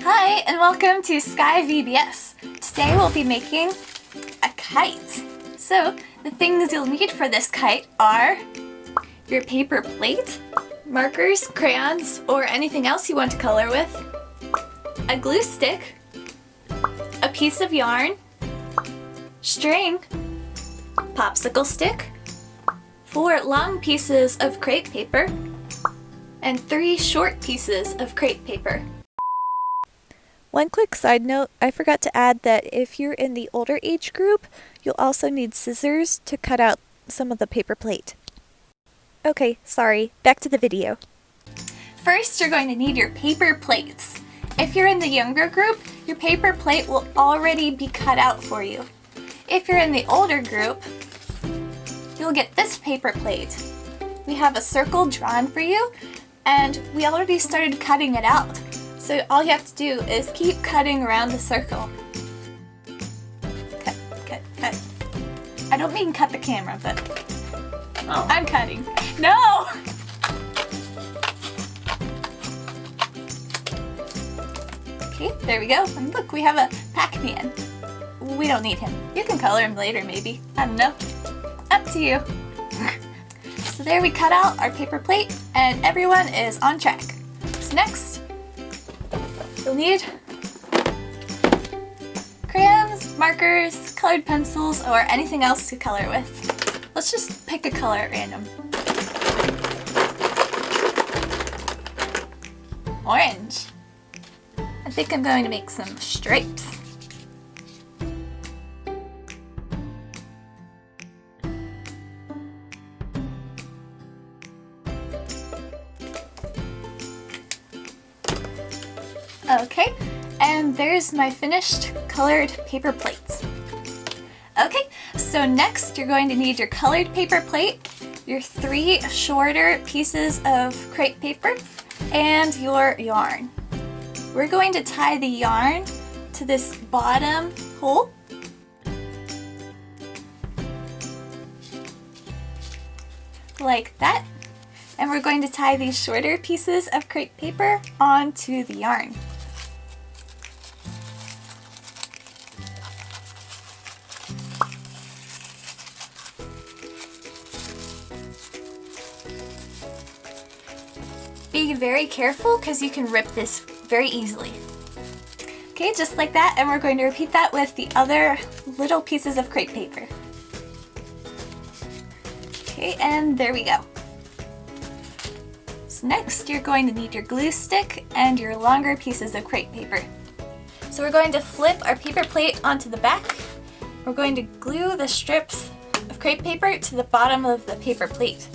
Hi, and welcome to Sky VBS. Today we'll be making a kite. So, the things you'll need for this kite are your paper plate, markers, crayons, or anything else you want to color with, a glue stick, a piece of yarn, string, popsicle stick, 4 long pieces of crepe paper, and 3 short pieces of crepe paper. One quick side note, I forgot to add that if you're in the older age group, you'll also need scissors to cut out some of the paper plate. Okay, sorry, back to the video. First, you're going to need your paper plates. If you're in the younger group, your paper plate will already be cut out for you. If you're in the older group, you'll get this paper plate. We have a circle drawn for you, and we already started cutting it out. So all you have to do is keep cutting around the circle. Cut, cut, cut. I don't mean cut the camera, but I'm cutting. No! Okay, there we go. And look, we have a Pac-Man. We don't need him. You can color him later, maybe. I don't know. Up to you. So there we cut out our paper plate, and everyone is on track. So next, you'll need crayons, markers, colored pencils, or anything else to color with. Let's just pick a color at random. Orange. I think I'm going to make some stripes. Okay, and there's my finished colored paper plates. Okay, so next you're going to need your colored paper plate, your 3 shorter pieces of crepe paper, and your yarn. We're going to tie the yarn to this bottom hole. Like that. And we're going to tie these shorter pieces of crepe paper onto the yarn. Be very careful because you can rip this very easily. Okay, just like that, and we're going to repeat that with the other little pieces of crepe paper. Okay, and there we go. So next, you're going to need your glue stick and your longer pieces of crepe paper. So we're going to flip our paper plate onto the back. We're going to glue the strips of crepe paper to the bottom of the paper plate.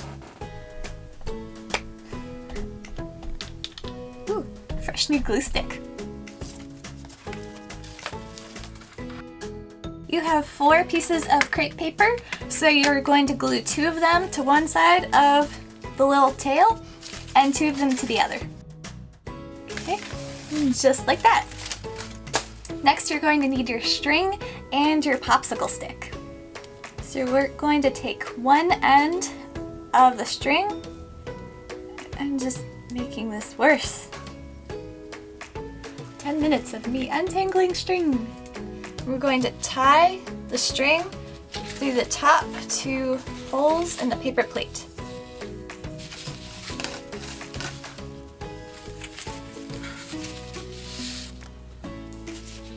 Ooh, fresh new glue stick. You have 4 pieces of crepe paper, so you're going to glue 2 of them to one side of the little tail and 2 of them to the other. Okay, just like that. Next, you're going to need your string and your popsicle stick. So we're going to take one end of the string. I'm just making this worse. 10 minutes of me untangling string. We're going to tie the string through the top 2 holes in the paper plate.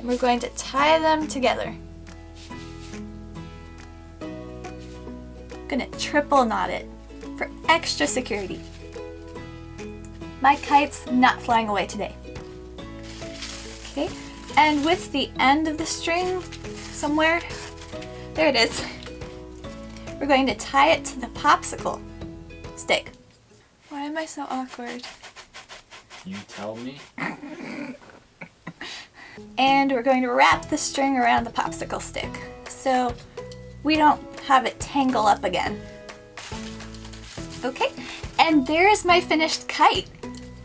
We're going to tie them together. I'm gonna triple knot it for extra security. My kite's not flying away today. Okay, and with the end of the string somewhere, there it is. We're going to tie it to the popsicle stick. Why am I so awkward? You tell me. And we're going to wrap the string around the popsicle stick so we don't have it tangle up again. Okay, and there's my finished kite.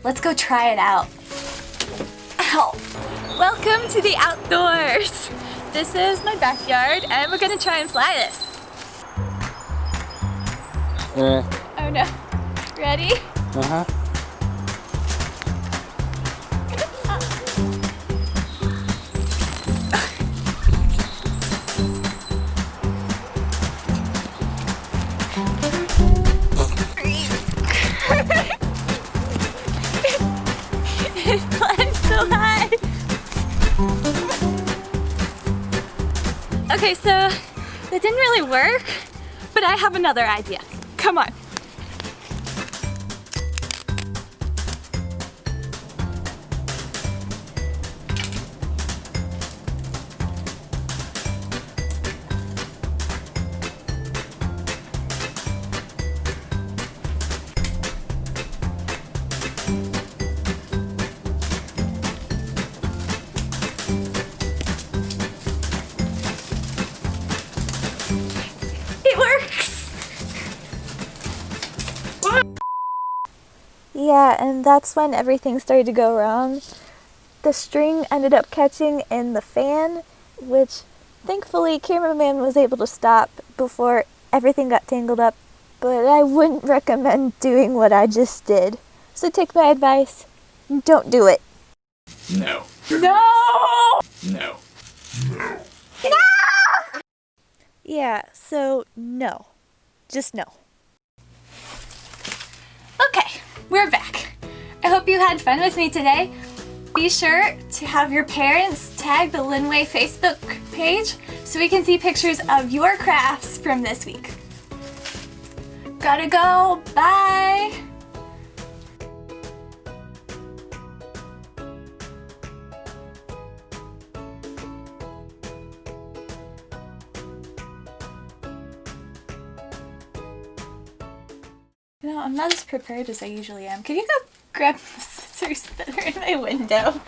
Let's go try it out. Ow! Welcome to the outdoors. This is my backyard and we're gonna try and fly this. Oh no. Ready? Uh-huh. Okay, so that didn't really work, but I have another idea. Come on. It works! Yeah, and that's when everything started to go wrong. The string ended up catching in the fan, which thankfully cameraman was able to stop before everything got tangled up, but I wouldn't recommend doing what I just did. So take my advice, don't do it. No. No! No. Yeah, so no. Just no. Okay, we're back. I hope you had fun with me today. Be sure to have your parents tag the Linway Facebook page so we can see pictures of your crafts from this week. Gotta go, bye! You know, I'm not as prepared as I usually am. Can you go grab the scissors that are in my window?